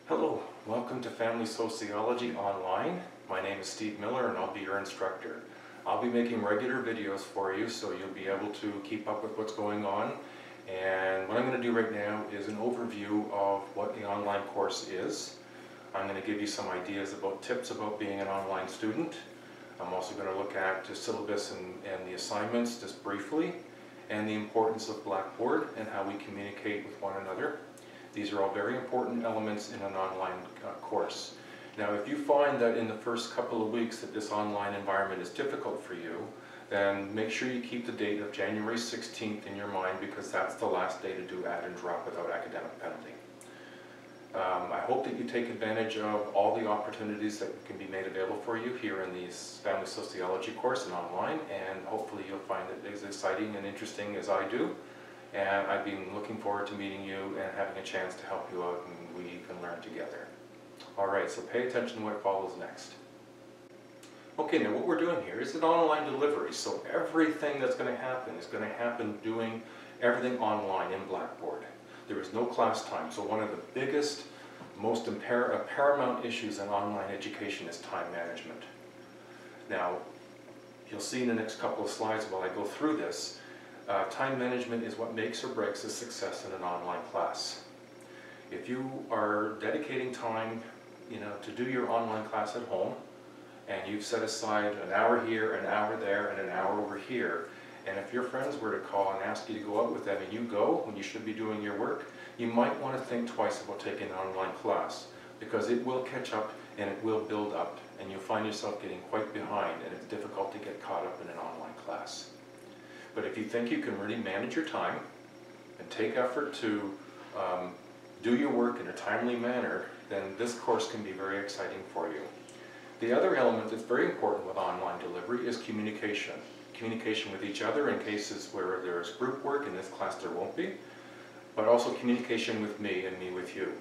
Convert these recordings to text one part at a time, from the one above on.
Hello, welcome to Family Sociology Online. My name is Steve Miller and I'll be your instructor. I'll be making regular videos for you so you'll be able to keep up with what's going on. And what I'm going to do right now is an overview of what the online course is. I'm going to give you some ideas about tips about being an online student. I'm also going to look at the syllabus and the assignments just briefly, and the importance of Blackboard and how we communicate with one another. These are all very important elements in an online course. Now, if you find that in the first couple of weeks that this online environment is difficult for you, then make sure you keep the date of January 16th in your mind, because that's the last day to do add and drop without academic penalty. I hope that you take advantage of all the opportunities that can be made available for you here in the Family Sociology course and online, and hopefully you'll find it as exciting and interesting as I do. And I've been looking forward to meeting you and having a chance to help you out, and we can learn together. Alright, so pay attention to what follows next. Okay, now what we're doing here is an online delivery, so everything that's going to happen is going to happen doing everything online in Blackboard. There is no class time, so one of the biggest, most paramount issues in online education is time management. Now, you'll see in the next couple of slides while I go through this, time management is what makes or breaks a success in an online class. If you are dedicating time, to do your online class at home, and you've set aside an hour here, an hour there, and an hour over here, and if your friends were to call and ask you to go out with them and you go when you should be doing your work, you might want to think twice about taking an online class, because it will catch up and it will build up, and you'll find yourself getting quite behind, and it's difficult to get caught up in an online class. But if you think you can really manage your time and take effort to do your work in a timely manner, then this course can be very exciting for you. The other element that's very important with online delivery is communication. Communication with each other in cases where there's group work. In this class there won't be, but also communication with me and me with you.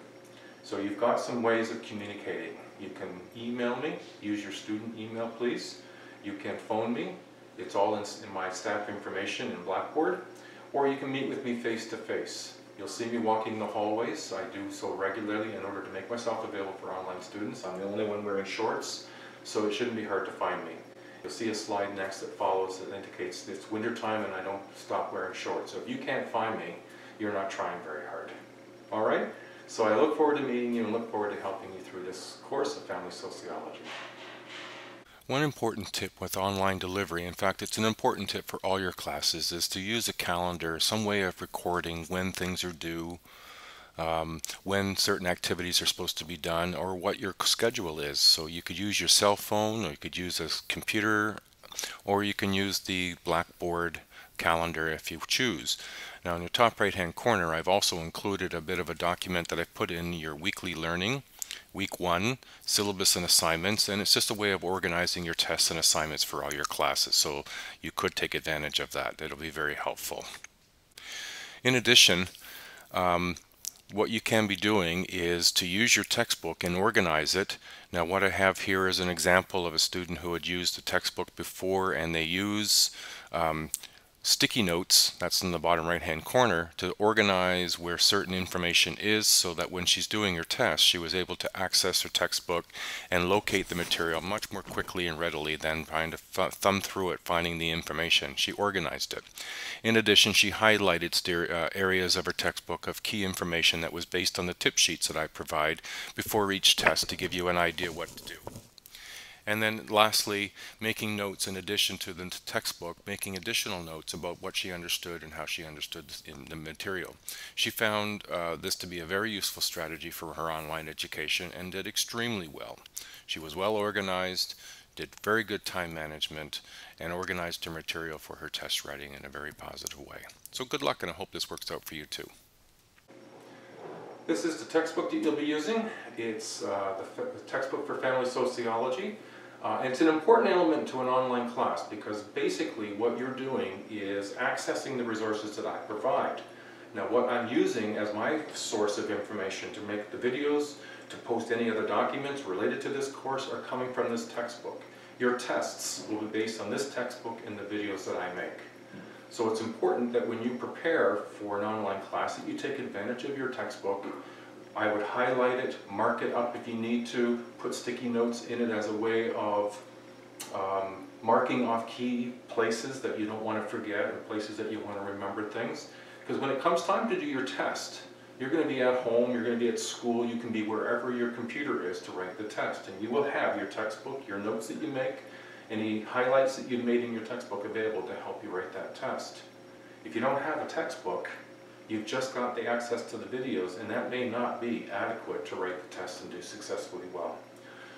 So you've got some ways of communicating. You can email me, use your student email please. You can phone me. It's all in my staff information in Blackboard, or you can meet with me face to face. You'll see me walking the hallways. I do so regularly in order to make myself available for online students. I'm the only one wearing shorts, so it shouldn't be hard to find me. You'll see a slide next that follows that indicates it's winter time and I don't stop wearing shorts. So if you can't find me, you're not trying very hard. Alright? So I look forward to meeting you and look forward to helping you through this course of Family Sociology. One important tip with online delivery, in fact it's an important tip for all your classes, is to use a calendar, some way of recording when things are due, when certain activities are supposed to be done, or what your schedule is. So you could use your cell phone, or you could use a computer, or you can use the Blackboard calendar if you choose. Now in the top right hand corner I've also included a bit of a document that I've put in your weekly learning. Week 1, syllabus and assignments, and it's just a way of organizing your tests and assignments for all your classes, so you could take advantage of that. It'll be very helpful. In addition, what you can be doing is to use your textbook and organize it. Now what I have here is an example of a student who had used the textbook before, and they use sticky notes, that's in the bottom right hand corner, to organize where certain information is, so that when she's doing her test she was able to access her textbook and locate the material much more quickly and readily than trying to thumb through it finding the information. She organized it. In addition, she highlighted areas of her textbook of key information that was based on the tip sheets that I provide before each test to give you an idea what to do. And then lastly, making notes in addition to the textbook, making additional notes about what she understood and how she understood in the material. She found this to be a very useful strategy for her online education and did extremely well. She was well organized, did very good time management, and organized her material for her test writing in a very positive way. So good luck, and I hope this works out for you too. This is the textbook that you'll be using. It's the textbook for Family Sociology. It's an important element to an online class, because basically what you're doing is accessing the resources that I provide. Now what I'm using as my source of information to make the videos, to post any other documents related to this course, are coming from this textbook. Your tests will be based on this textbook and the videos that I make. So it's important that when you prepare for an online class that you take advantage of your textbook I would highlight it, mark it up if you need to, put sticky notes in it as a way of marking off key places that you don't want to forget or places that you want to remember things. Because when it comes time to do your test, you're going to be at home, you're going to be at school, you can be wherever your computer is to write the test. And you will have your textbook, your notes that you make, any highlights that you've made in your textbook available to help you write that test. If you don't have a textbook, you've just got the access to the videos, and that may not be adequate to write the test and do successfully well.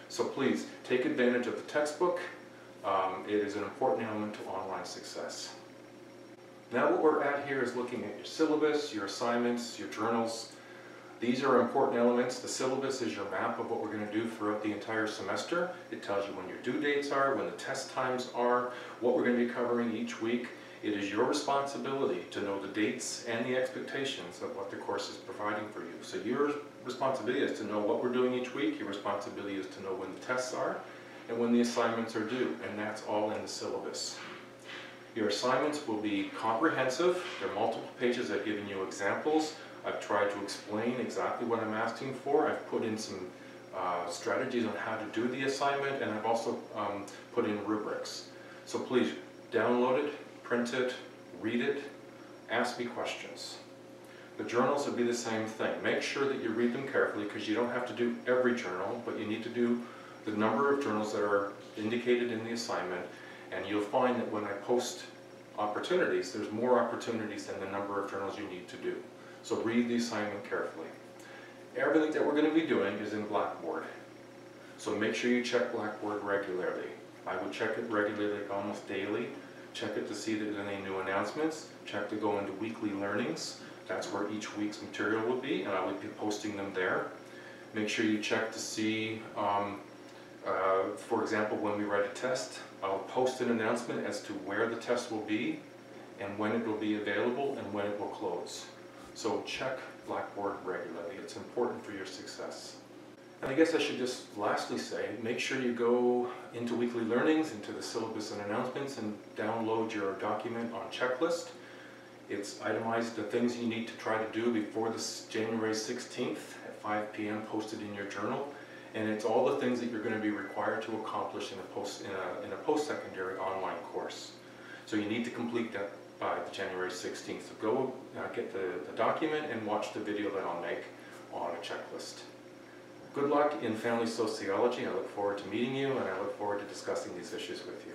So please, take advantage of the textbook. It is an important element to online success. Now what we're at here is looking at your syllabus, your assignments, your journals. These are important elements. The syllabus is your map of what we're going to do throughout the entire semester. It tells you when your due dates are, when the test times are, what we're going to be covering each week. It is your responsibility to know the dates and the expectations of what the course is providing for you. So your responsibility is to know what we're doing each week. Your responsibility is to know when the tests are and when the assignments are due, and that's all in the syllabus. Your assignments will be comprehensive. There are multiple pages. I've given you examples. I've tried to explain exactly what I'm asking for. I've put in some strategies on how to do the assignment, and I've also put in rubrics. So please download it, print it, read it, ask me questions. The journals will be the same thing. Make sure that you read them carefully, because you don't have to do every journal, but you need to do the number of journals that are indicated in the assignment, and you'll find that when I post opportunities, there's more opportunities than the number of journals you need to do. So read the assignment carefully. Everything that we're going to be doing is in Blackboard. So make sure you check Blackboard regularly. I would check it regularly, like almost daily. Check it to see if there's any new announcements. Check to go into weekly learnings. That's where each week's material will be, and I will be posting them there. Make sure you check to see, for example, when we write a test, I'll post an announcement as to where the test will be and when it will be available and when it will close. So check Blackboard regularly. It's important for your success. And I guess I should just lastly say, make sure you go into weekly learnings, into the syllabus and announcements, and download your document on checklist. It's itemized the things you need to try to do before this January 16th at 5 p.m. posted in your journal. And it's all the things that you're going to be required to accomplish in a post-secondary online course. So you need to complete that by the January 16th. So go get the document and watch the video that I'll make on a checklist. Good luck in family sociology. I look forward to meeting you, and I look forward to discussing these issues with you.